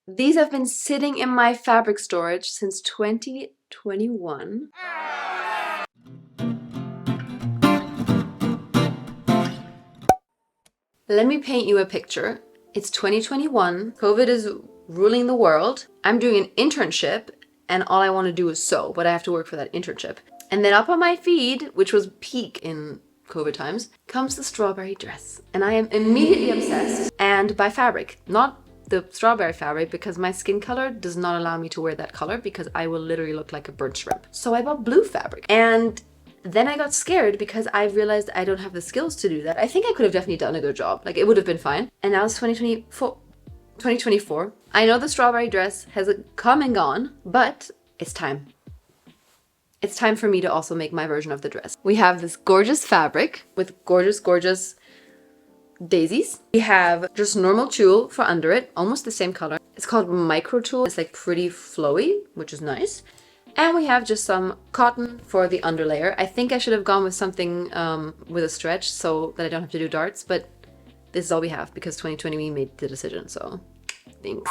These have been sitting in my fabric storage since 2021. Let me paint you a picture. It's 2021. COVID is ruling the world. I'm doing an internship and all I want to do is sew, but I have to work for that internship. And then up on my feed, which was peak in COVID times, comes the strawberry dress. And I am immediately obsessed. And by fabric, not the strawberry fabric, because my skin color does not allow me to wear that color because I will literally look like a burnt shrimp. So I bought blue fabric. And then I got scared because I realized I don't have the skills to do that. I think I could have definitely done a good job. Like, it would have been fine. And now it's 2024. I know the strawberry dress has come and gone, but it's time. It's time for me to also make my version of the dress. We have this gorgeous fabric with gorgeous, gorgeous daisies. We have just normal tulle for under it, almost the same color. It's called micro tulle. It's like pretty flowy, which is nice. And we have just some cotton for the underlayer. I think I should have gone with something with a stretch so that I don't have to do darts, but this is all we have because 2020 we made the decision, so thanks.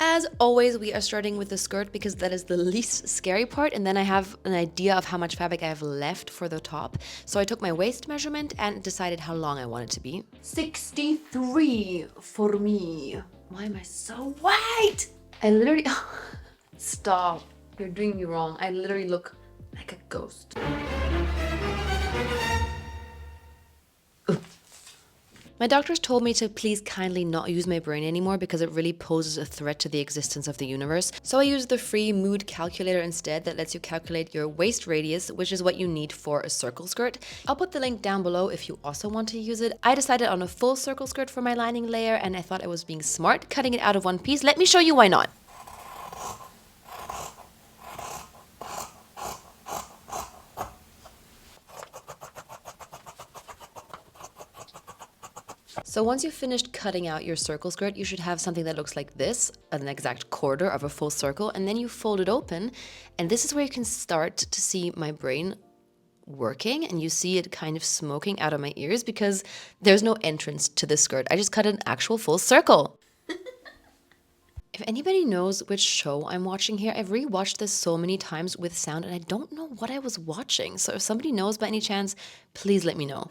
As always, we are starting with the skirt because that is the least scary part, and then I have an idea of how much fabric I have left for the top. So I took my waist measurement and decided how long I want it to be. 63 for me. Why am I so white? I literally... Stop. You're doing me wrong. I literally look like a ghost. My doctors told me to please kindly not use my brain anymore because it really poses a threat to the existence of the universe. So I used the free mood calculator instead that lets you calculate your waist radius, which is what you need for a circle skirt. I'll put the link down below if you also want to use it. I decided on a full circle skirt for my lining layer and I thought I was being smart, cutting it out of one piece. Let me show you why not. So once you've finished cutting out your circle skirt, you should have something that looks like this, an exact quarter of a full circle, and then you fold it open. And this is where you can start to see my brain working, and you see it kind of smoking out of my ears because there's no entrance to the skirt. I just cut an actual full circle. If anybody knows which show I'm watching here, I've rewatched this so many times with sound and I don't know what I was watching. So if somebody knows by any chance, please let me know.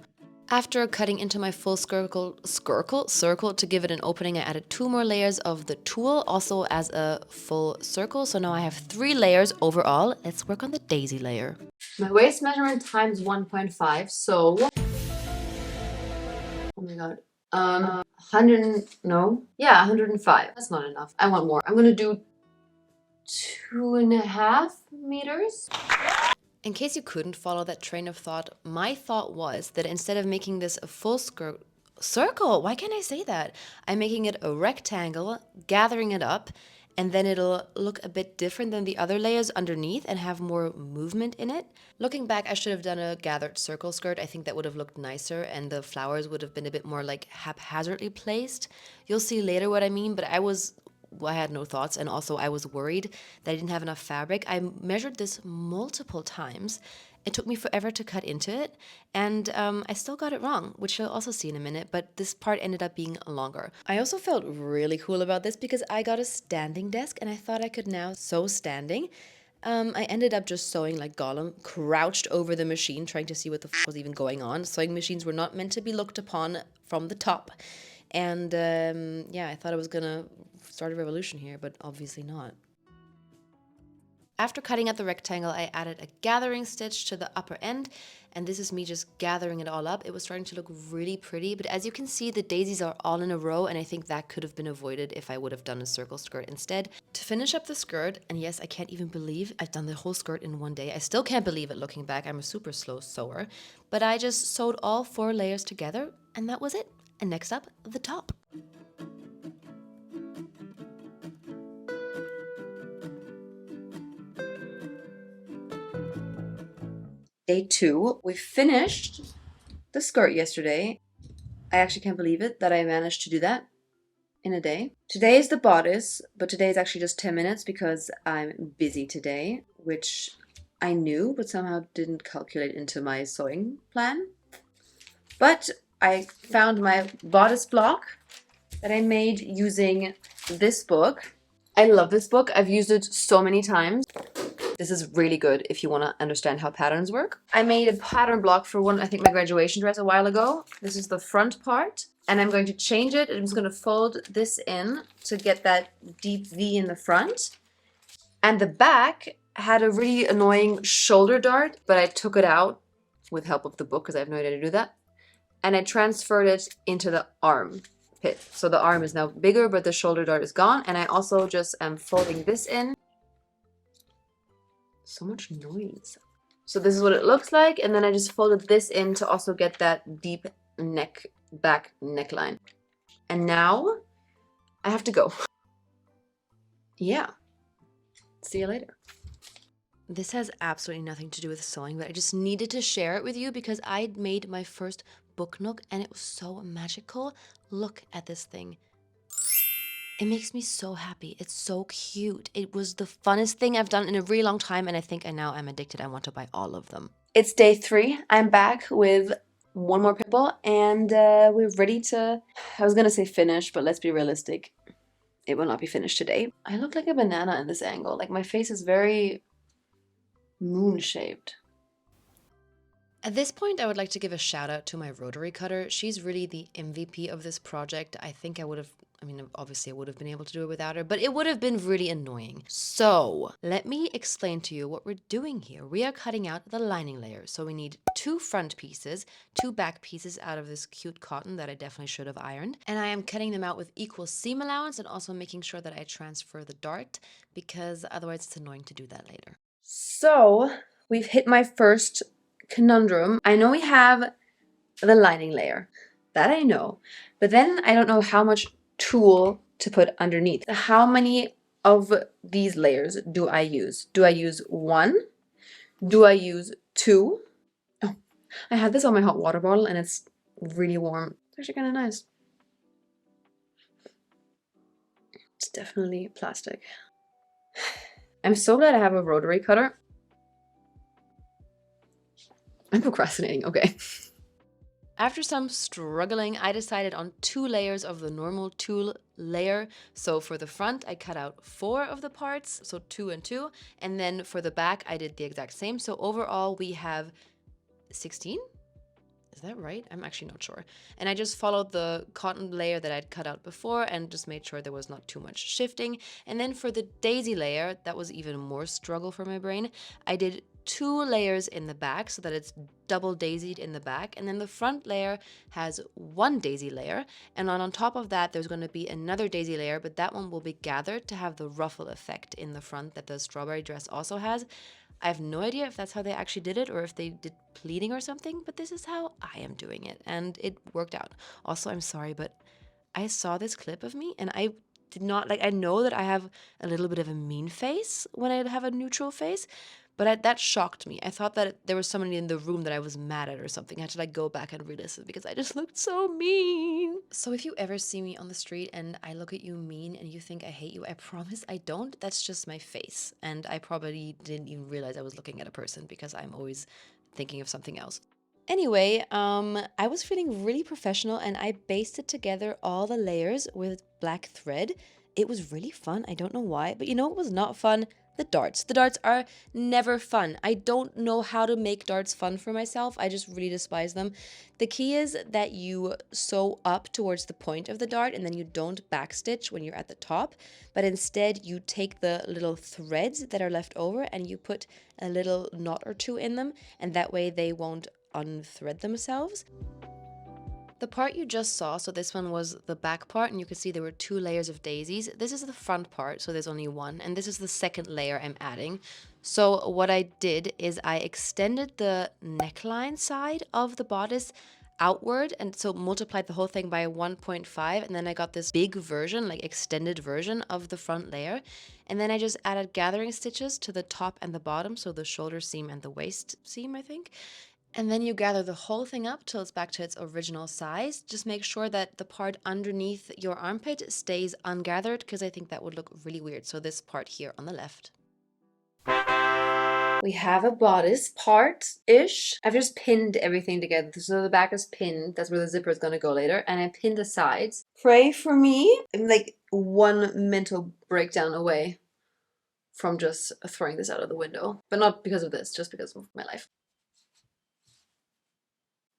After cutting into my full circle to give it an opening, I added 2 more layers of the tulle, also as a full circle. So now I have 3 layers overall. Let's work on the daisy layer. My waist measurement times 1.5, so... Oh my god. 105. That's not enough. I want more. I'm gonna do 2.5 meters. In case you couldn't follow that train of thought, my thought was that instead of making this a full circle, why can't I say that? I'm making it a rectangle, gathering it up, and then it'll look a bit different than the other layers underneath and have more movement in it. Looking back, I should have done a gathered circle skirt. I think that would have looked nicer and the flowers would have been a bit more like haphazardly placed. You'll see later what I mean, but I had no thoughts, and also I was worried that I didn't have enough fabric. I measured this multiple times. It took me forever to cut into it, and I still got it wrong, which you'll also see in a minute, but this part ended up being longer. I also felt really cool about this because I got a standing desk, and I thought I could now sew standing. I ended up just sewing like Gollum, crouched over the machine, trying to see what the f was even going on. Sewing machines were not meant to be looked upon from the top. And yeah, I thought I was gonna start a revolution here, but obviously not. After cutting out the rectangle, I added a gathering stitch to the upper end, and this is me just gathering it all up. It was starting to look really pretty, but as you can see, the daisies are all in a row, and I think that could have been avoided if I would have done a circle skirt instead. To finish up the skirt, and yes, I can't even believe I've done the whole skirt in one day. I still can't believe it looking back. I'm a super slow sewer, but I just sewed all 4 layers together, and that was it. And next up, the top. Day 2. We finished the skirt yesterday. I actually can't believe it that I managed to do that in a day. Today is the bodice, but today is actually just 10 minutes because I'm busy today, which I knew, but somehow didn't calculate into my sewing plan. But I found my bodice block that I made using this book. I love this book. I've used it so many times. This is really good if you want to understand how patterns work. I made a pattern block for I think my graduation dress a while ago. This is the front part, and I'm going to change it. I'm just going to fold this in to get that deep V in the front. And the back had a really annoying shoulder dart, but I took it out with help of the book because I have no idea how to do that. And I transferred it into the arm pit. So the arm is now bigger, but the shoulder dart is gone. And I also just am folding this in. So much noise. So this is what it looks like. And then I just folded this in to also get that deep back neckline. And now I have to go. Yeah. See you later. This has absolutely nothing to do with sewing, but I just needed to share it with you because I made my first book nook and it was so magical. Look at this thing. It makes me so happy. It's so cute. It was the funnest thing I've done in a really long time, and I think now I'm addicted. I want to buy all of them. It's day 3. I'm back with one more pimple, and we're ready to, I was gonna say finish, but let's be realistic. It will not be finished today. I look like a banana in this angle. Like my face is very moon-shaped. At this point, I would like to give a shout out to my rotary cutter. She's really the MVP of this project. I think obviously I would have been able to do it without her, but it would have been really annoying. So let me explain to you what we're doing here. We are cutting out the lining layer. So we need 2 front pieces, 2 back pieces out of this cute cotton that I definitely should have ironed. And I am cutting them out with equal seam allowance and also making sure that I transfer the dart because otherwise it's annoying to do that later. So we've hit my first conundrum. I know we have the lining layer. That I know. But then I don't know how much tulle to put underneath. How many of these layers do I use? Do I use 1? Do I use 2? Oh, I had this on my hot water bottle and it's really warm. It's actually kind of nice. It's definitely plastic. I'm so glad I have a rotary cutter. I'm procrastinating, okay. After some struggling, I decided on 2 layers of the normal tulle layer. So for the front, I cut out 4 of the parts, so 2 and 2. And then for the back, I did the exact same. So overall, we have 16? Is that right? I'm actually not sure. And I just followed the cotton layer that I'd cut out before and just made sure there was not too much shifting. And then for the daisy layer, that was even more struggle for my brain. I did 2 layers in the back so that it's double daisied in the back, and then the front layer has 1 daisy layer, and on top of that there's going to be another daisy layer, but that one will be gathered to have the ruffle effect in the front that the strawberry dress also has. I have no idea if that's how they actually did it or if they did pleating or something, but this is how I am doing it and it worked out. Also, I'm sorry, but I saw this clip of me and I did not, I know that I have a little bit of a mean face when I have a neutral face, but that shocked me. I thought that there was somebody in the room that I was mad at or something. I had to go back and re-listen because I just looked so mean. So if you ever see me on the street and I look at you mean and you think I hate you, I promise I don't. That's just my face. And I probably didn't even realize I was looking at a person because I'm always thinking of something else. Anyway, I was feeling really professional and I basted together all the layers with black thread. It was really fun. I don't know why, but you know what was not fun? The darts. The darts are never fun. I don't know how to make darts fun for myself. I just really despise them. The key is that you sew up towards the point of the dart and then you don't backstitch when you're at the top, but instead you take the little threads that are left over and you put a little knot or 2 in them, and that way they won't unthread themselves. The part you just saw, so this one was the back part, and you can see there were 2 layers of daisies. This is the front part, so there's only 1, and this is the second layer I'm adding. So what I did is I extended the neckline side of the bodice outward, and so multiplied the whole thing by 1.5, and then I got this big version, extended version of the front layer. And then I just added gathering stitches to the top and the bottom, so the shoulder seam and the waist seam, I think. And then you gather the whole thing up till it's back to its original size. Just make sure that the part underneath your armpit stays ungathered because I think that would look really weird. So this part here on the left. We have a bodice part-ish. I've just pinned everything together. So the back is pinned. That's where the zipper is going to go later. And I pinned the sides. Pray for me. I'm like one mental breakdown away from just throwing this out of the window. But not because of this, just because of my life.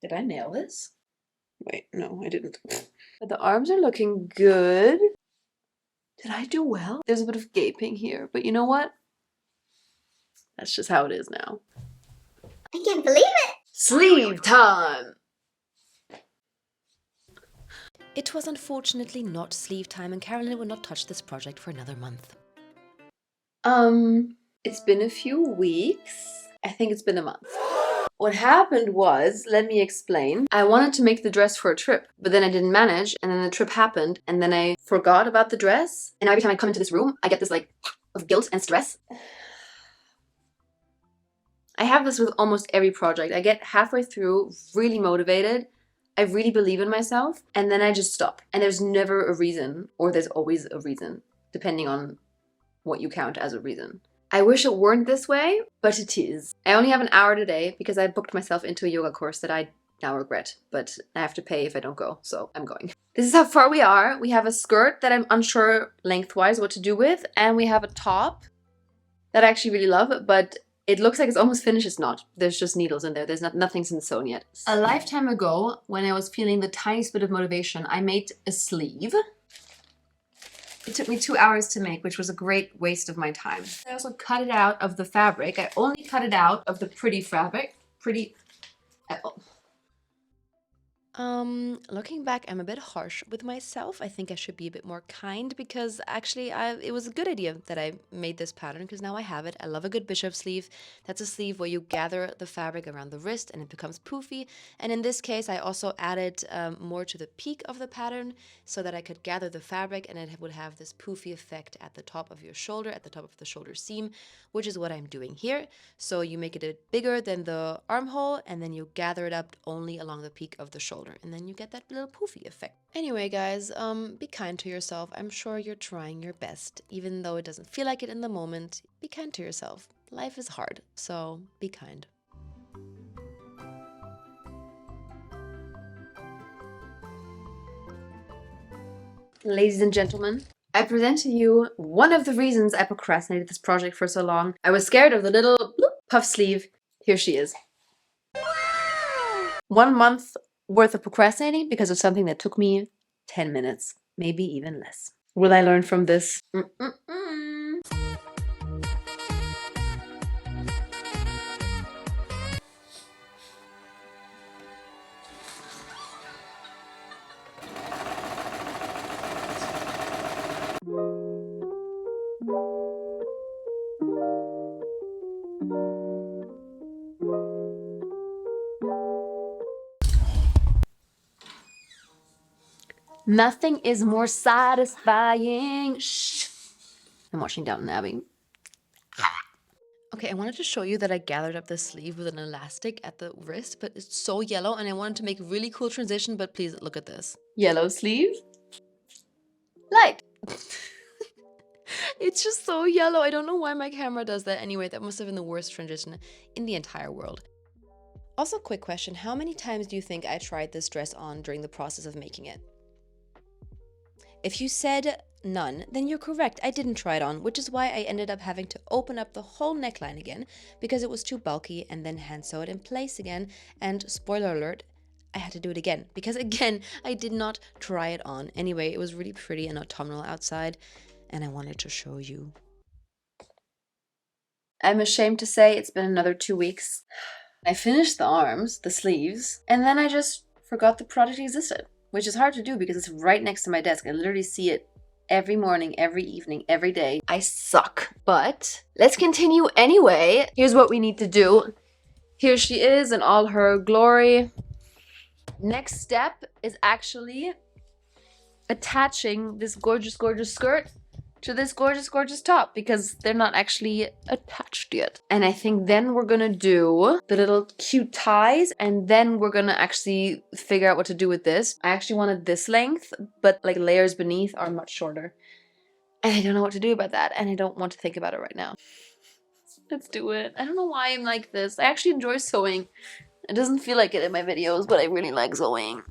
Did I nail this? Wait, no, I didn't. But the arms are looking good. Did I do well? There's a bit of gaping here, but you know what? That's just how it is now. I can't believe it! Sleeve time! It was unfortunately not sleeve time, and Carolyn would not touch this project for another month. It's been a few weeks. I think it's been a month. What happened was, let me explain. I wanted to make the dress for a trip, but then I didn't manage, and then the trip happened, and then I forgot about the dress. And every time I come into this room, I get this like of guilt and stress. I have this with almost every project. I get halfway through, really motivated. I really believe in myself, and then I just stop. And there's never a reason, or there's always a reason, depending on what you count as a reason. I wish it weren't this way, but it is. I only have an hour today because I booked myself into a yoga course that I now regret, but I have to pay if I don't go, so I'm going. This is how far we are. We have a skirt that I'm unsure lengthwise what to do with, and we have a top that I actually really love, but it looks like it's almost finished. It's not. There's just needles in there. There's nothing's been sewn yet. A lifetime ago, when I was feeling the tiniest bit of motivation, I made a sleeve. It took me 2 hours to make, which was a great waste of my time. I also cut it out of the fabric. I only cut it out of the pretty fabric. Looking back, I'm a bit harsh with myself. I think I should be a bit more kind because actually it was a good idea that I made this pattern because now I have it. I love a good bishop sleeve. That's a sleeve where you gather the fabric around the wrist and it becomes poofy. And in this case, I also added more to the peak of the pattern so that I could gather the fabric and it would have this poofy effect at the top of your shoulder, at the top of the shoulder seam, which is what I'm doing here. So you make it a bit bigger than the armhole and then you gather it up only along the peak of the shoulder. And then you get that little poofy effect. Anyway, guys, be kind to yourself. I'm sure you're trying your best. Even though it doesn't feel like it in the moment, be kind to yourself. Life is hard, so be kind. Ladies and gentlemen, I present to you one of the reasons I procrastinated this project for so long. I was scared of the little bloop puff sleeve. Here she is. 1 month worth of procrastinating because of something that took me 10 minutes, maybe even less. Will I learn from this? Nothing is more satisfying. Shh. I'm watching Downton Abbey. Okay, I wanted to show you that I gathered up the sleeve with an elastic at the wrist, but it's so yellow and I wanted to make a really cool transition, but please look at this. Yellow sleeve. Light. It's just so yellow. I don't know why my camera does that. Anyway, that must have been the worst transition in the entire world. Also, quick question. How many times do you think I tried this dress on during the process of making it? If you said none, then you're correct. I didn't try it on, which is why I ended up having to open up the whole neckline again because it was too bulky and then hand sew it in place again. And spoiler alert, I had to do it again because again, I did not try it on. Anyway, it was really pretty and autumnal outside and I wanted to show you. I'm ashamed to say it's been another 2 weeks. I finished the arms, the sleeves, and then I just forgot the project existed, which is hard to do because it's right next to my desk. I literally see it every morning, every evening, every day. I suck. But let's continue anyway. Here's what we need to do. Here she is in all her glory. Next step is actually attaching this gorgeous, gorgeous skirt to this gorgeous, gorgeous top because they're not actually attached yet. And I think then we're gonna do the little cute ties and then we're gonna actually figure out what to do with this. I actually wanted this length, but like layers beneath are much shorter. And I don't know what to do about that and I don't want to think about it right now. Let's do it. I don't know why I'm like this. I actually enjoy sewing. It doesn't feel like it in my videos, but I really like sewing.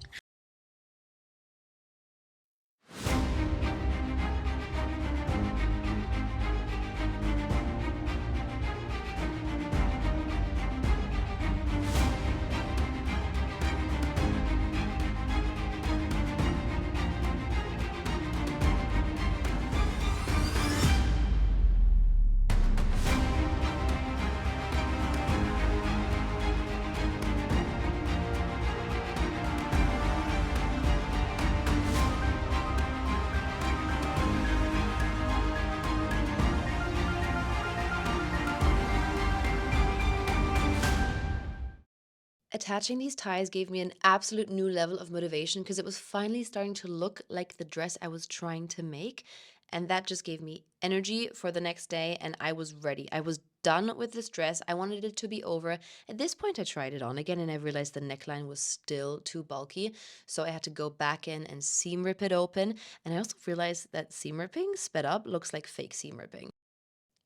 Attaching these ties gave me an absolute new level of motivation because it was finally starting to look like the dress I was trying to make. And that just gave me energy for the next day, and I was ready. I was done with this dress. I wanted it to be over. At this point, I tried it on again and I realized the neckline was still too bulky. So I had to go back in and seam rip it open. And I also realized that seam ripping sped up looks like fake seam ripping.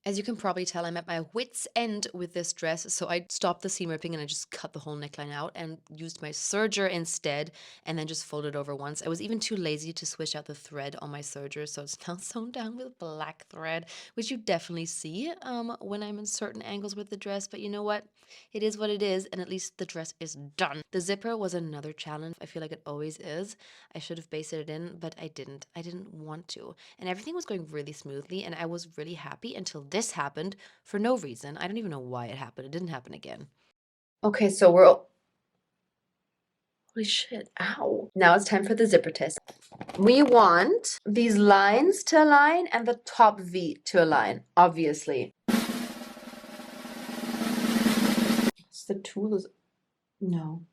As you can probably tell, I'm at my wit's end with this dress, so I stopped the seam ripping and I just cut the whole neckline out and used my serger instead, and then just folded over once. I was even too lazy to switch out the thread on my serger, so it's now sewn down with black thread, which you definitely see when I'm in certain angles with the dress, but you know what? It is what it is, and at least the dress is done. The zipper was another challenge. I feel like it always is. I should have basted it in, but I didn't. I didn't want to. And everything was going really smoothly, and I was really happy until this happened for no reason. I don't even know why it happened. It didn't happen again. Okay, so holy shit, ow. Now it's time for the zipper test. We want these lines to align and the top V to align, obviously. The tool is, no.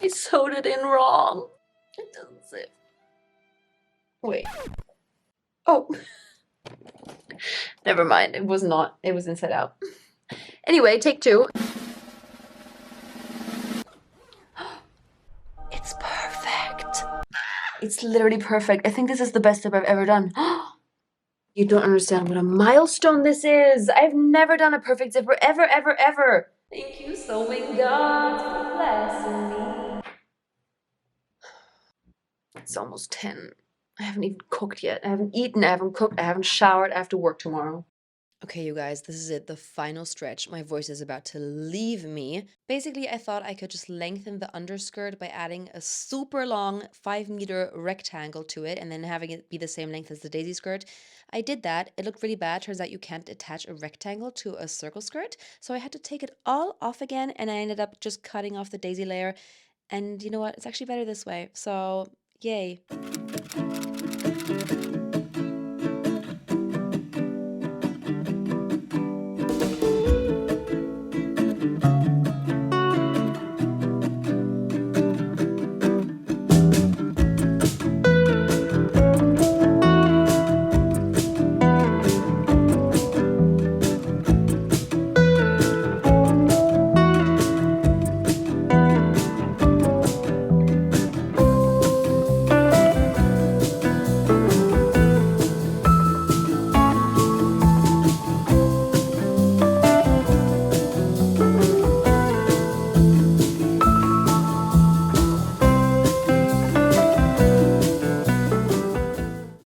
I sewed it in wrong. It doesn't zip. Wait. Oh. Never mind. It was not. It was inside out. Anyway, take two. It's perfect. It's literally perfect. I think this is the best zip I've ever done. You don't understand what a milestone this is. I've never done a perfect zipper ever, ever, ever. Thank you, sewing gods, for blessing me. It's almost 10. I haven't even cooked yet. I haven't eaten, I haven't cooked, I haven't showered. I have to work tomorrow. Okay, you guys, this is it, the final stretch. My voice is about to leave me. Basically, I thought I could just lengthen the underskirt by adding a super long 5-meter rectangle to it and then having it be the same length as the daisy skirt. I did that. It looked really bad. Turns out you can't attach a rectangle to a circle skirt. So I had to take it all off again and I ended up just cutting off the daisy layer. And you know what? It's actually better this way. So, yay.